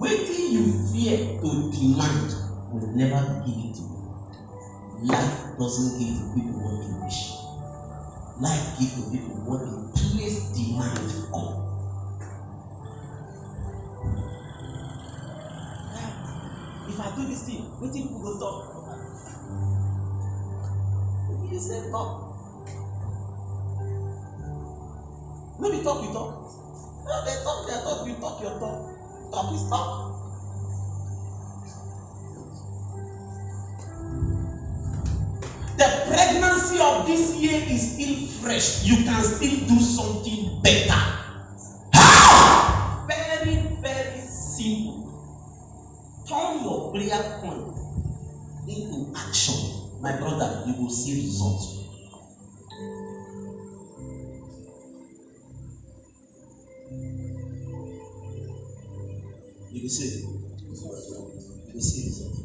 Waiting you fear to demand will never give it to you. Life doesn't give to people what they wish. Life gives to people what they place demand on. If I do this thing, waiting people go talk. You say talk. Maybe talk, you talk. No, they talk, you talk, your talk. Talk is talk. The pregnancy of this year is still fresh. You can still do something better. How? Very, very simple. Turn your prayer point into action. My brother, you will see results. You will see it. You will see results.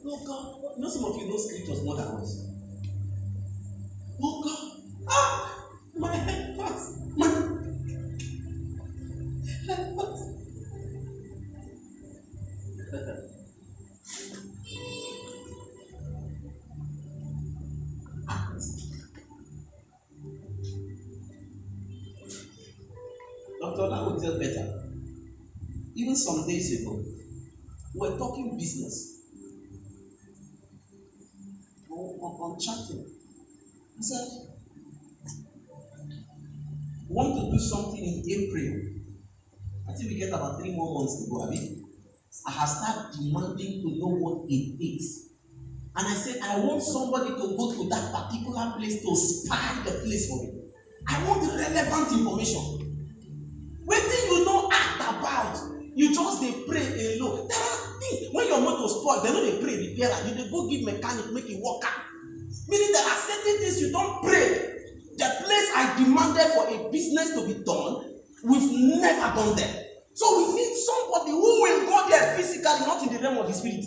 Oh God, you know some of you know scriptures more than us. Oh God, my head hurts. My head hurts. Dr. Ola will tell better. Even some days ago, we were talking business. On chatting. I said, we want to do something in April. I think we get about 3 more months to go. I have started demanding to know what it is. And I said, I want somebody to go to that particular place to spy the place for me. I want the relevant information. When you know act about, you just they pray alone. There are things, when your motor spoil, they know they pray repair. You they go give mechanic, make it work out. Meaning there are certain things you don't pray. The place I demanded for a business to be done, we've never gone there. So we need somebody who will go there physically, not in the realm of the spirit.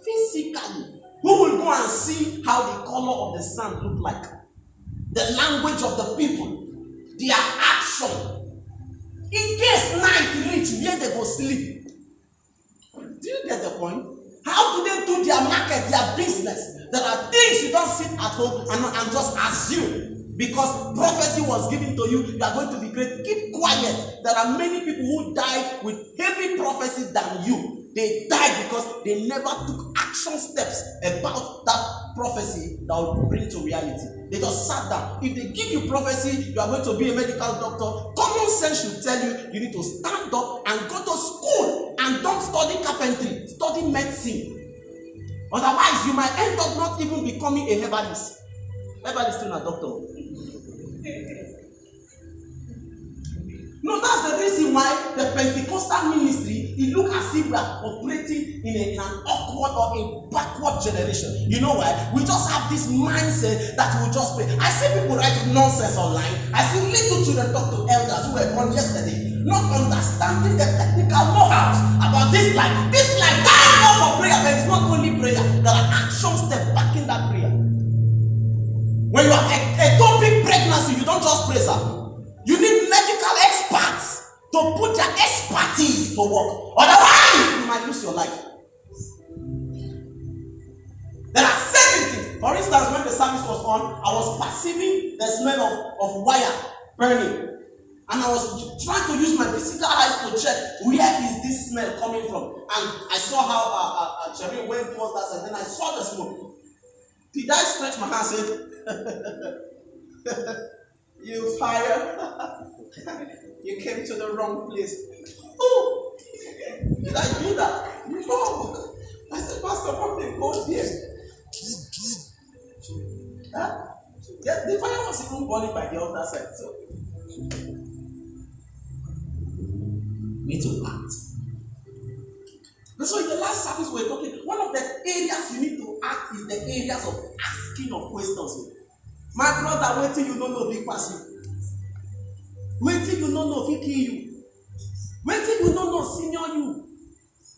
Physically. Who will go and see how the color of the sand look like. The language of the people. Their action. In case night reach, where they go sleep. Do you get the point? How do they do their market, their business? There are things you don't sit at home and just assume. Because prophecy was given to you, you are going to be great. Keep quiet. There are many people who died with heavy prophecy than you. They died because they never took action steps about that prophecy that will bring to reality. They just sat down. If they give you prophecy, you are going to be a medical doctor. Common sense should tell you, you need to stand up and go to school and don't study carpentry, study medicine. Otherwise, you might end up not even becoming a herbalist. Herbalist is not a doctor. No, that's the reason why the Pentecostal ministry, it looks as if we are operating in an awkward or a backward generation. You know why? We just have this mindset that we just pray. I see people writing nonsense online. I see little children talk to elders who were born yesterday, not understanding the technical know-how about this life. This life, thank God for prayer, but it's not only prayer. There are action steps backing that prayer. When you have a topic pregnancy, you don't just pray, sir. You need medical experts to put their expertise to work. Otherwise, you might lose your life. There are certain things. For instance, when the service was on, I was perceiving the smell of wire burning. And I was trying to use my physical eyes to check where is this smell coming from. And I saw how Jerry went towards that, and then I saw the smoke. Did I stretch my hand and say, you fire? You came to the wrong place. Oh, did I do that? No. I said, Pastor, what they go here? Huh? Yeah, the fire was even burning by the other side. So we need to act. And so in the last service we were talking, one of the areas you need to act is the areas of asking of questions. My brother, wait till you don't know big person. Wait till you don't know if he kill you. Wait till you don't know senior you.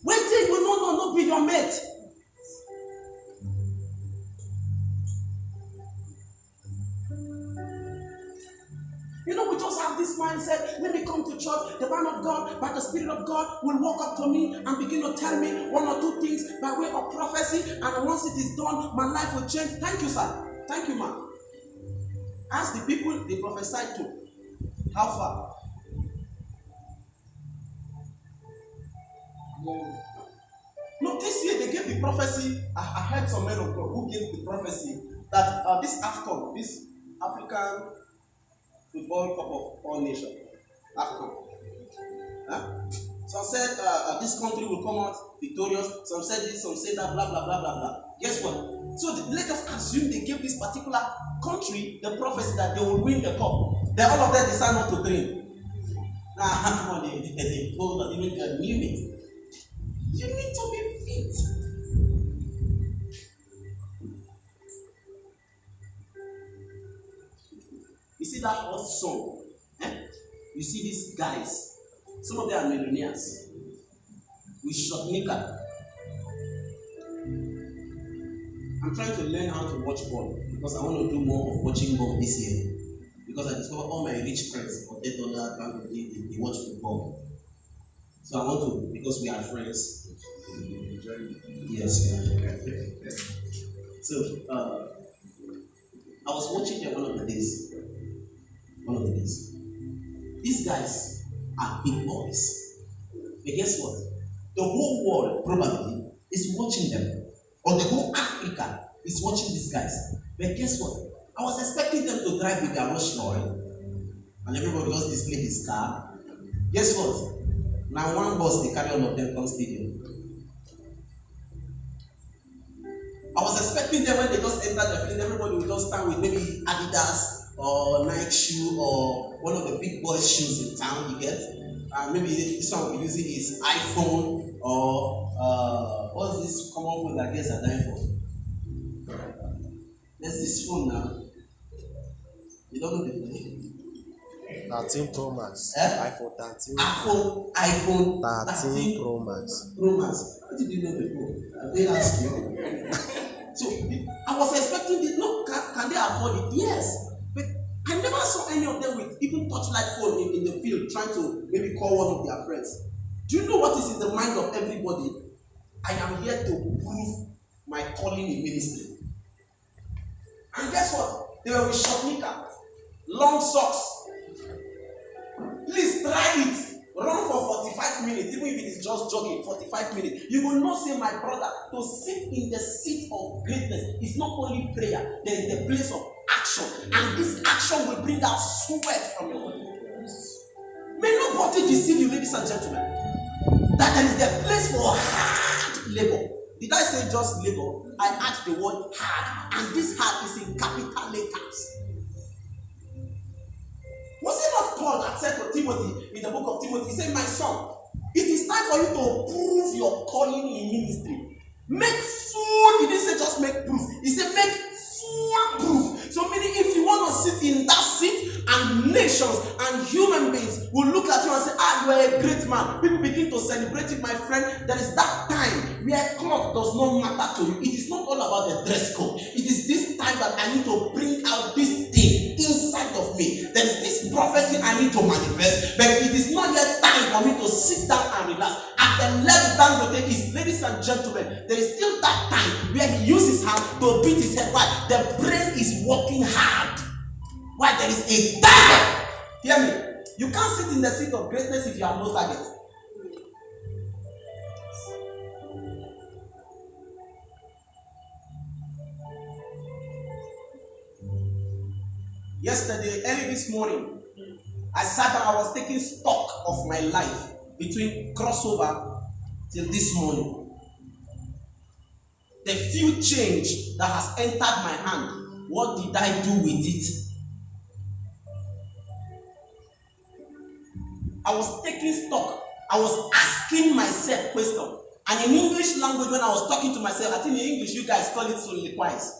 Wait till you don't know no be your mate. You know, we just have this mindset, let me come to church. The man of God, by the Spirit of God, will walk up to me and begin to tell me one or two things by way of prophecy. And once it is done, my life will change. Thank you, sir. Thank you, ma'am. Ask the people they prophesied to. How far? No, this year they gave the prophecy. I heard some men of God who gave the prophecy that this AFCON, this African Football Cup of All Nations, AFCON. Some said this country will come out victorious. Some said this, some said that, blah, blah, blah, blah, blah. Guess what? So let us assume they gave this particular country the prophecy that they will win the cup. Then all of them decide not to train. Now, they told us, even they knew it. You need to be fit. You see that hot song? You see these guys. Some of them are millionaires. We shot knicker. I'm trying to learn how to watch ball because I want to do more of watching ball this year. Because I discovered all my rich friends for $8 they watch football. So I want to, because we are friends. Yes. So I was watching them one of the days. These guys are big boys. But guess what? The whole world probably is watching them. Or the whole Africa is watching these guys. But guess what? I was expecting them to drive with their Rolls Royce. And everybody just display his car. Guess what? Now one bus, they carry all of them come stadium. I was expecting them when they just enter the field, everybody will just stand with maybe Adidas or Nike shoe or one of the big boys' shoes in town, you get? Maybe this one will be using his iPhone or what's this common phone that guys are dying for? There's this phone now. You don't know the name. 13 Pro Max. iPhone 13. iPhone 13 Pro Max. Pro Max. What did you know before? They asked you. So I was expecting this. No, can they afford it? Yes. But I never saw any of them with even touchlight phone in the field trying to maybe call one of their friends. Do you know what is in the mind of everybody? I am here to prove my calling in ministry. And guess what? They were with short knicker, long socks. Please try it. Run for 45 minutes, even if it is just jogging, 45 minutes. You will not say, my brother, to sit in the seat of greatness is not only prayer, there is the place of action. And this action will bring out sweat from your body. May nobody deceive you, ladies and gentlemen, that there is the place for hard labor. Did I say just labor? I add the word hard. And this hard is in capital letters. Was it not Paul that said to Timothy in the book of Timothy? He said, my son, it is time for you to prove your calling in ministry. Make full, he didn't say just make proof. He said make full proof. So meaning if you want to sit in that seat and nations and human beings will look at you and say, you are a great man. People begin to celebrate it, my friend. There is that time where cloth does not matter to you. It is not all about the dress code. It is this time that I need to bring out this thing inside of me. There is this prophecy I need to manifest, but it is not yet time for me to sit down and relax. At the level Dangote is, ladies and gentlemen, there is still that time where he uses his hand to beat his head. Why? The brain is working hard. Why? There is a target. Hear me. You can't sit in the seat of greatness if you have no target. Yesterday, early this morning, I sat down, I was taking stock of my life between crossover till this morning. The few change that has entered my hand, what did I do with it? I was taking stock. I was asking myself questions. And in English language, when I was talking to myself, I think in English you guys call it soliloquize.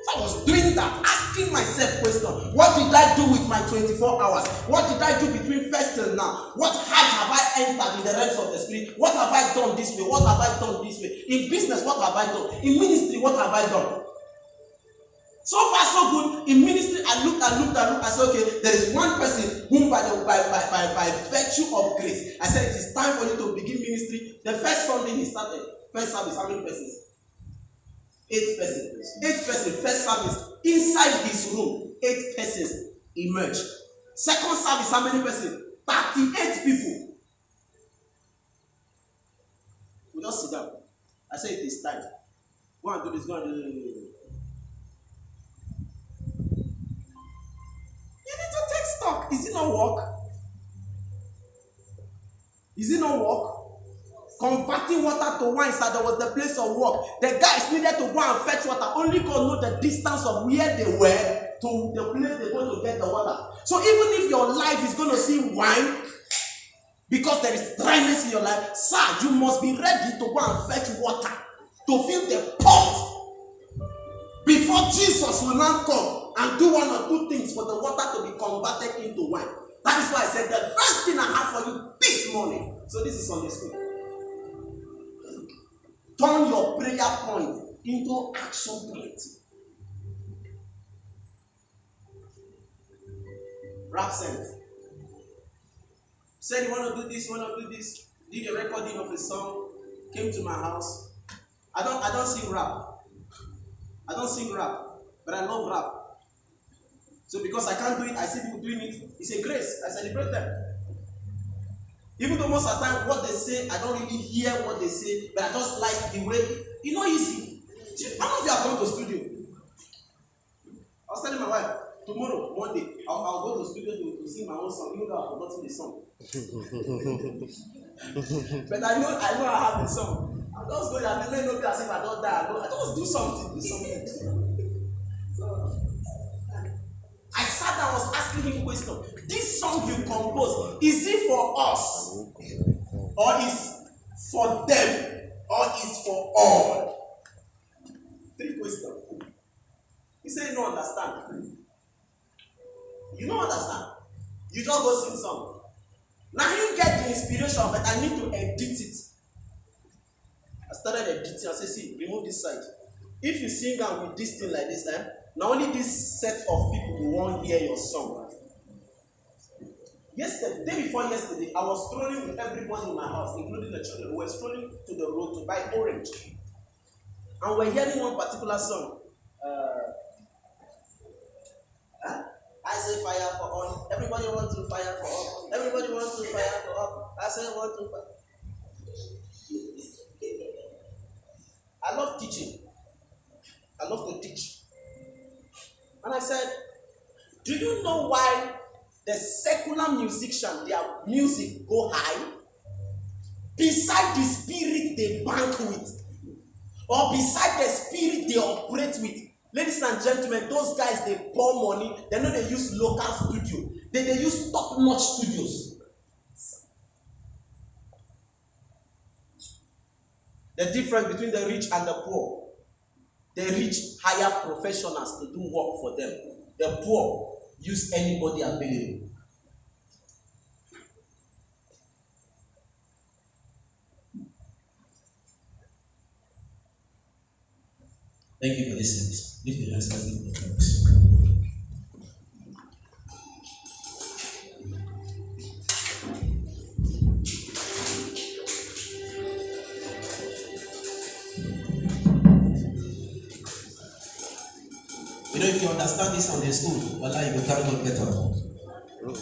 So I was doing that, asking myself questions. What did I do with my 24 hours? What did I do between first till now? What height have I entered in the realms of the spirit? What have I done this way? What have I done this way? In business, what have I done? In ministry, what have I done? So far, so good. In ministry, I looked. I said, okay, there is one person whom by virtue of grace, I said, it is time for you to begin ministry. The first Sunday he started, first service, how many persons? 8 persons. 8 persons, first service. Inside his room, 8 persons emerged. Second service, how many persons? 38 people. We just sit down. I said, it is time. Go and do this, go and do this. You need to take stock. Is it not work? Is it not work? Converting water to wine, sir, that was the place of work. The guys needed to go and fetch water. Only God knows the distance of where they were to the place they're going to get the water. So even if your life is going to see wine, because there is dryness in your life, sir, you must be ready to go and fetch water to fill the pot before Jesus will now come and do one or two things for the water to be converted into wine. That is why I said the first thing I have for you this morning. So this is on the screen. Turn your prayer point into action point. Rap sent. Said you want to do this, did a recording of a song, came to my house. I don't sing rap. I don't sing rap, but I love rap. So because I can't do it, I see people doing it. It's a grace. I celebrate them. Even though most of the time what they say, I don't really hear what they say, but I just like the way, easy. How many of you have gone to studio? I was telling my wife, tomorrow, Monday, I'll go to studio to sing my own song, even though I've forgotten the song. But I know I have the song. I'll just go there and let nobody as if I don't die. I just do something. So, I sat down, I was asking him a question. This song you compose, is it for us? Or is for them? Or is for all? 3 questions. He said, you don't understand. You don't understand. You just go sing song. Now you get the inspiration, but I need to edit it. I started editing. I said, see, remove this side. If you sing out with this thing like this, not only this set of people who won't hear your song. Yesterday, day before yesterday, I was strolling with everybody in my house, including the children. We were strolling to the road to buy orange. And we're hearing one particular song. I say fire for all. Everybody wants to fire for all. Everybody wants to fire for all. I say want to fire. I love teaching. I love to teach. And I said, do you know why the secular musicians, their music go high? Beside the spirit they bank with, or beside the spirit they operate with. Ladies and gentlemen, those guys, they pour money. They know they use local studio. They use top-notch studios. The difference between the rich and the poor. The rich hire professionals to do work for them. The poor use anybody available. Thank you for this service. Lift your hands and give the thanks. If you understand this Sunday school, wallah, you will carry on better.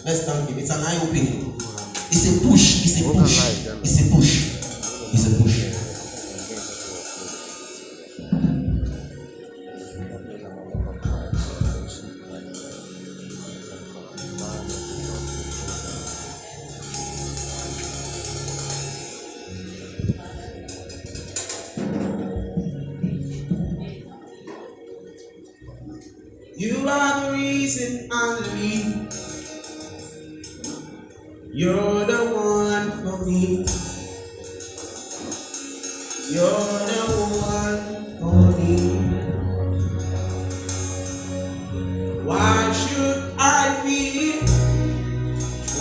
Let's thank him. It's an eye-opening. It's a push. It's a push. It's a push. It's a push. You are the reason I live. You're the one for me. You're the one for me. Why should I fear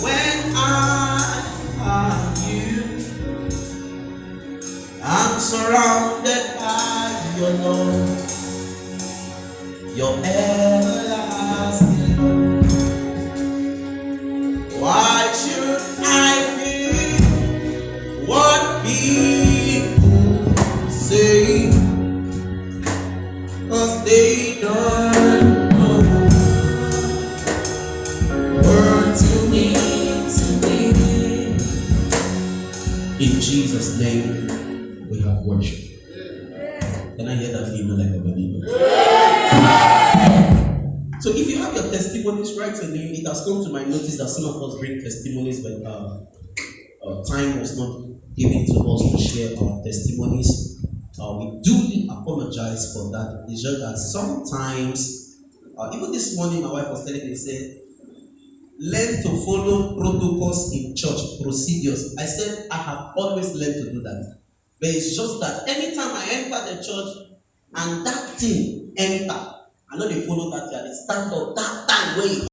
when I have you? I'm surrounded by your love. your everlasting love. Why should I fear what people say? 'Cause they don't know word to me. In Jesus' name, we have worship. Can I hear that amen like a believer? So if you have your testimonies, write your name. It has come to my notice that some of us bring testimonies, but time was not given to us to share our testimonies. We duly apologize for that. It's just that sometimes, even this morning, my wife was telling me, said, learn to follow protocols in church, procedures. I said, I have always learned to do that. But it's just that anytime I enter the church and that thing enter, I know they follow that, they stand up that time way.